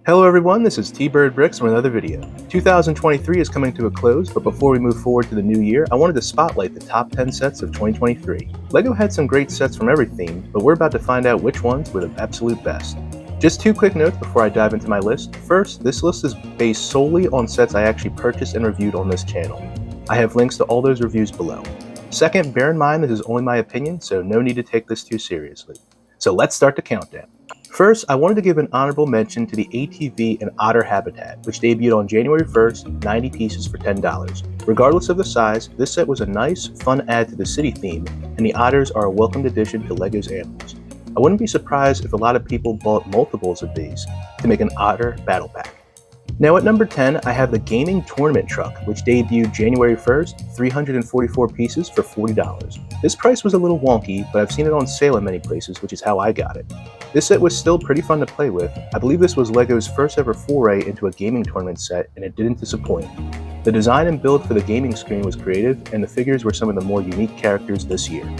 Hello everyone, this is T-Bird Bricks with another video. 2023 is coming to a close, but before we move forward to the new year, I wanted to spotlight the top 10 sets of 2023. LEGO had some great sets from every theme, but we're about to find out which ones were the absolute best. Just two quick notes before I dive into my list. First, this list is based solely on sets I actually purchased and reviewed on this channel. I have links to all those reviews below. Second, bear in mind this is only my opinion, so no need to take this too seriously. So let's start the countdown. First, I wanted to give an honorable mention to the ATV and Otter Habitat, which debuted on January 1st, 90 pieces for $10. Regardless of the size, this set was a nice, fun add to the city theme, and the otters are a welcomed addition to LEGO's animals. I wouldn't be surprised if a lot of people bought multiples of these to make an otter battle pack. Now at number 10, I have the Gaming Tournament Truck, which debuted January 1st, 344 pieces for $40. This price was a little wonky, but I've seen it on sale in many places, which is how I got it. This set was still pretty fun to play with. I believe this was LEGO's first ever foray into a gaming tournament set, and it didn't disappoint. The design and build for the gaming screen was creative, and the figures were some of the more unique characters this year.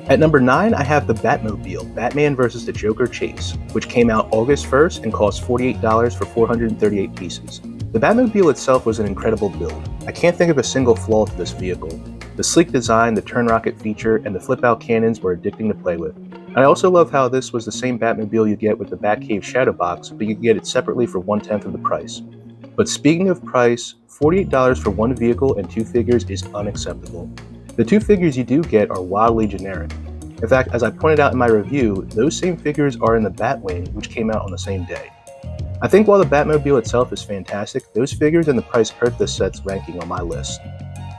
At number 9, I have the Batmobile, Batman vs. the Joker Chase, which came out August 1st and cost $48 for 438 pieces. The Batmobile itself was an incredible build. I can't think of a single flaw to this vehicle. The sleek design, the turn rocket feature, and the flip-out cannons were addicting to play with. I also love how this was the same Batmobile you get with the Batcave Shadow Box, but you can get it separately for 1/10 of the price. But speaking of price, $48 for one vehicle and two figures is unacceptable. The two figures you do get are wildly generic. In fact, as I pointed out in my review, those same figures are in the Batwing, which came out on the same day. I think while the Batmobile itself is fantastic, those figures and the price hurt this set's ranking on my list.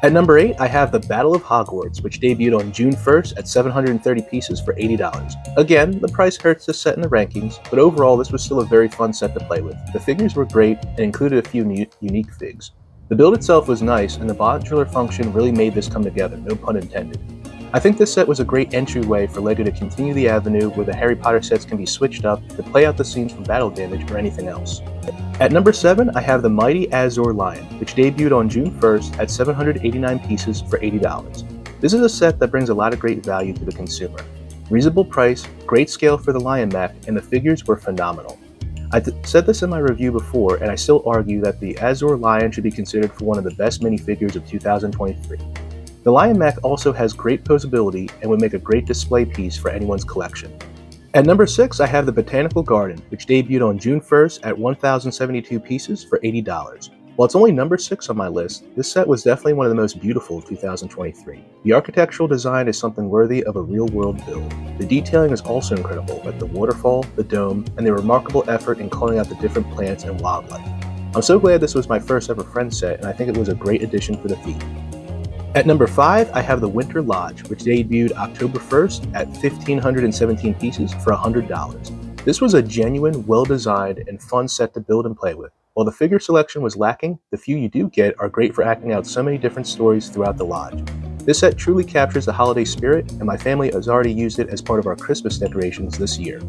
At number 8, I have the Battle of Hogwarts, which debuted on June 1st at 730 pieces for $80. Again, the price hurts this set in the rankings, but overall this was still a very fun set to play with. The figures were great and included a few unique figs. The build itself was nice, and the modular function really made this come together, no pun intended. I think this set was a great entryway for LEGO to continue the avenue where the Harry Potter sets can be switched up to play out the scenes from battle damage or anything else. At number 7, I have the mighty Azor Lion, which debuted on June 1st at 789 pieces for $80. This is a set that brings a lot of great value to the consumer. Reasonable price, great scale for the Lion mech, and the figures were phenomenal. I said this in my review before, and I still argue that the Azor Lion should be considered for one of the best minifigures of 2023. The Lion mech also has great posability and would make a great display piece for anyone's collection. At number 6, I have the Botanical Garden, which debuted on June 1st at 1,072 pieces for $80. While it's only number 6 on my list, this set was definitely one of the most beautiful of 2023. The architectural design is something worthy of a real-world build. The detailing is also incredible, like the waterfall, the dome, and the remarkable effort in calling out the different plants and wildlife. I'm so glad this was my first ever Friends set, and I think it was a great addition for the theme. At number 5, I have the Winter Lodge, which debuted October 1st at 1,517 pieces for $100. This was a genuine, well-designed, and fun set to build and play with. While the figure selection was lacking, the few you do get are great for acting out so many different stories throughout the lodge. This set truly captures the holiday spirit, and my family has already used it as part of our Christmas decorations this year.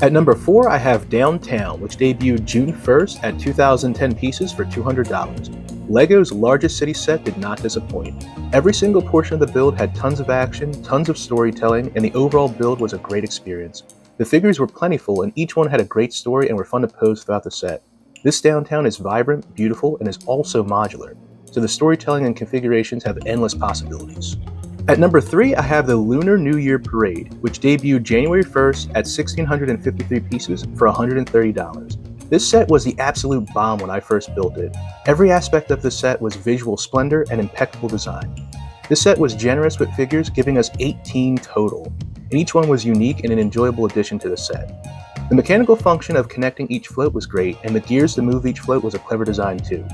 At number 4, I have Downtown, which debuted June 1st at 2,010 pieces for $200. LEGO's largest city set did not disappoint. Every single portion of the build had tons of action, tons of storytelling, and the overall build was a great experience. The figures were plentiful, and each one had a great story and were fun to pose throughout the set. This Downtown is vibrant, beautiful, and is also modular, so the storytelling and configurations have endless possibilities. At number 3, I have the Lunar New Year Parade, which debuted January 1st at 1,653 pieces for $130. This set was the absolute bomb when I first built it. Every aspect of the set was visual splendor and impeccable design. This set was generous with figures, giving us 18 total, and each one was unique and an enjoyable addition to the set. The mechanical function of connecting each float was great, and the gears to move each float was a clever design too.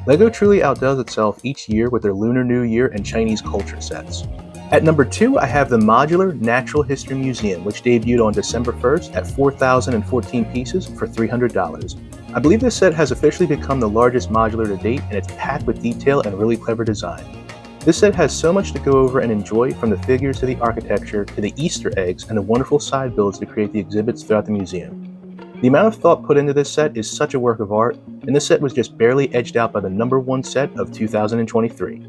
LEGO truly outdoes itself each year with their Lunar New Year and Chinese culture sets. At number 2, I have the Modular Natural History Museum, which debuted on December 1st at 4,014 pieces for $300. I believe this set has officially become the largest modular to date, and it's packed with detail and really clever design. This set has so much to go over and enjoy, from the figures to the architecture to the Easter eggs and the wonderful side builds to create the exhibits throughout the museum. The amount of thought put into this set is such a work of art, and this set was just barely edged out by the number 1 set of 2023.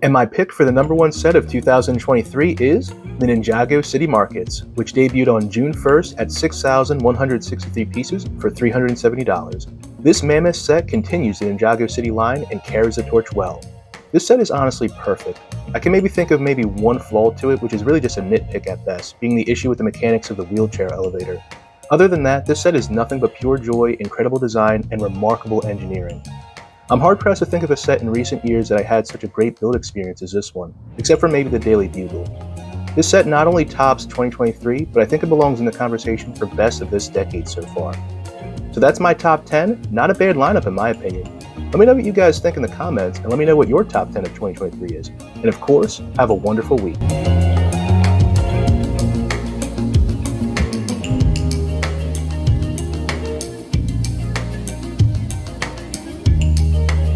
And my pick for the number one set of 2023 is the Ninjago City Markets, which debuted on June 1st at 6,163 pieces for $370. This mammoth set continues the Ninjago City line and carries the torch well. This set is honestly perfect. I can maybe think of one flaw to it, which is really just a nitpick at best, being the issue with the mechanics of the wheelchair elevator. Other than that, this set is nothing but pure joy, incredible design, and remarkable engineering. I'm hard-pressed to think of a set in recent years that I had such a great build experience as this one, except for maybe the Daily Bugle. This set not only tops 2023, but I think it belongs in the conversation for best of this decade so far. So that's my top 10, not a bad lineup in my opinion. Let me know what you guys think in the comments, and let me know what your top 10 of 2023 is. And of course, have a wonderful week.